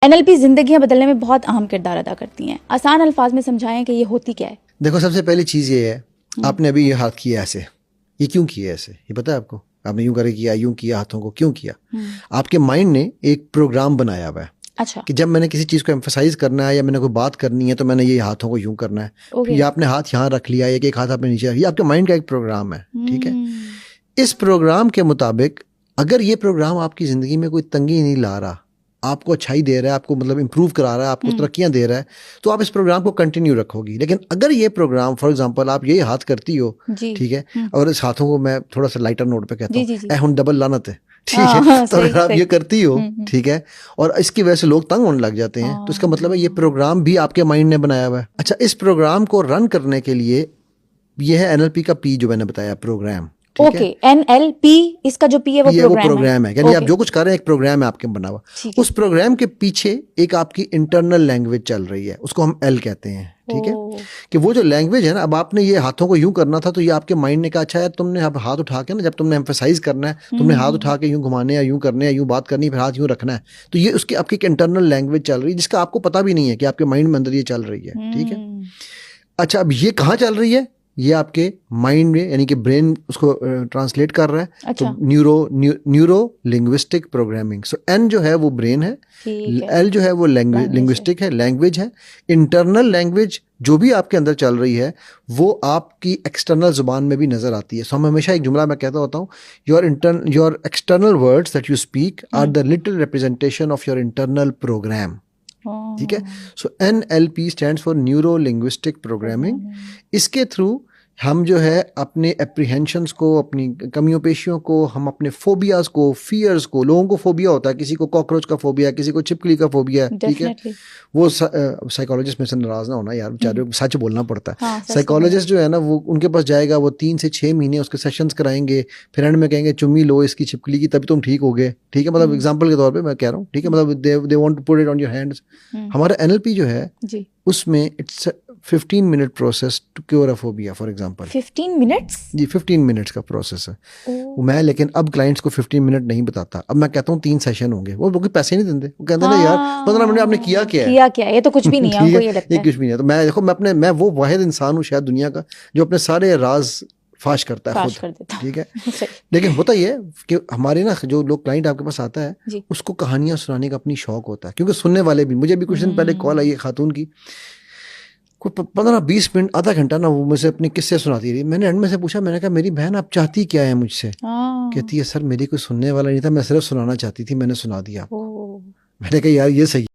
NLP जिंदगियां बदलने में बहुत अहम किरदार अदा करती हैं। आसान अल्फाज में समझाएं कि ये होती क्या है। देखो, सबसे पहली चीज़ ये है, आपने अभी ये हाथ किया ऐसे, ये क्यों किया ऐसे, ये पता है आपको? आपने यूं करे किया, यूं किया, हाथों को क्यों किया? आपके माइंड ने एक प्रोग्राम बनाया हुआ है। अच्छा। कि जब मैंने किसी चीज़ को एम्फसाइज करना है या मैंने कोई बात करनी है तो मैंने ये हाथों को यूं करना है, या आपने हाथ यहाँ रख लिया, एक हाथ आपने नीचे रख लिया। आपके माइंड का एक प्रोग्राम है, ठीक है? इस प्रोग्राम के मुताबिक अगर ये प्रोग्राम आपकी ज़िंदगी में कोई तंगी नहीं ला रहा, आपको अच्छाई दे रहा है, आपको मतलब इंप्रूव करा रहा है, आपको तरक्कियां दे रहा है, तो आप इस प्रोग्राम को कंटिन्यू रखोगी। लेकिन अगर ये प्रोग्राम, फॉर एग्जांपल, आप ये हाथ करती हो, ठीक है, और इस हाथों को मैं थोड़ा सा लाइटर नोट पे कहता हूँ, ऐ हुन डबल लानत है, ठीक है, तो अगर आप ये करती हो, ठीक है, और इसकी वजह से लोग तंग होने लग जाते हैं, तो इसका मतलब है ये प्रोग्राम भी आपके माइंड ने बनाया हुआ है। अच्छा, इस प्रोग्राम को रन करने के लिए ये है एनएलपी का पी, जो मैंने बताया, प्रोग्राम। ओके, एनएलपी, इसका जो पी है वो प्रोग्राम है। यानी आप जो कुछ कर रहे हैं एक प्रोग्राम है आपके बना हुआ। उस प्रोग्राम के पीछे एक आपकी इंटरनल लैंग्वेज चल रही है, उसको हम एल कहते हैं, ठीक है? कि वो जो लैंग्वेज है ना, अब आपने ये हाथों को यूं करना था तो ये आपके माइंड ने कहा, अच्छा यार, तुमने अब हाथ उठा के ना, जब तुमने एम्फेसाइज करना है, तुमने हाथ उठा के यूं घुमाने या यूं करने या यूं बात करनी, फिर हाथ यूं रखना है, तो ये उसकी आपकी एक इंटरनल लैंग्वेज चल रही है जिसका आपको पता भी नहीं है कि आपके माइंड में अंदर ये चल रही है, ठीक है? अच्छा, अब ये कहाँ चल रही है? ये आपके माइंड में, यानी कि ब्रेन उसको ट्रांसलेट कर रहा है। अच्छा। तो न्यूरो लिंग्विस्टिक प्रोग्रामिंग। सो एन जो है वो ब्रेन है, एल जो है वो लिंग्विस्टिक है, लैंग्वेज है। इंटरनल लैंग्वेज जो भी आपके अंदर चल रही है वो आपकी एक्सटर्नल जुबान में भी नजर आती है। सो हम हमेशा एक जुमला मैं कहता होता हूँ, your external words that you speak are the little representation of your internal program, ठीक है? So NLP stands for neuro linguistic programming. इसके थ्रू हम जो है अपने एप्रीहेंशंस को, अपनी कमियों पेशियों को, हम अपने फोबियाज को, फियर्स को, लोगों को फोबिया होता है, किसी को कॉकरोच का फोबिया, किसी को छिपकली का फोबिया है, ठीक है? वो साइकोलॉजिस्ट में से नाराज ना होना यार, बेचारे को सच बोलना पड़ता है। साइकोलॉजिस्ट जो है ना, वो उनके पास जाएगा, वो 3 से 6 महीने उसके सेशंस कराएंगे, फिर एंड में कहेंगे चुम्मी लो इसकी छिपकली की, तभी तुम ठीक हो गए, ठीक है? मतलब एग्जाम्पल के तौर पर मैं कह रहा हूँ, ठीक है? मतलब they want to put it on your hands. हमारा NLP जो है उसमें it's 15 minute process to cure a phobia, for example. 15 minutes? जी, 15 मिनट्स का प्रोसेस है। मैं लेकिन अब क्लाइंट्स को 15 मिनट नहीं बताता। अब मैं कहता हूँ 3 सेशन होंगे, वो लोग पैसे नहीं देते, वो कहते हैं ना यार 15 मिनट आपने किया क्या है, ये तो कुछ भी नहीं है, उनको ये लगता है ये कुछ भी नहीं है। तो मैं देखो, मैं वो वाहिद इंसान हूँ शायद दुनिया का जो अपने सारे राज फाश करता है खुद, ठीक है? लेकिन होता ही है कि हमारे ना जो लोग क्लाइंट आपके पास आता है उसको कहानियां सुनाने का अपनी शौक होता है, क्योंकि सुनने वाले भी, मुझे भी कुछ दिन पहले कॉल आई है खातून की, कोई 15-20 मिनट, आधा घंटा ना वो मुझे अपने किस्से सुनाती रही। मैंने एंड में से पूछा, मैंने कहा मेरी बहन आप चाहती क्या है मुझसे? कहती है सर मेरी कोई सुनने वाला नहीं था, मैं सिर्फ सुनाना चाहती थी, मैंने सुना दिया। मैंने कहा यार ये सही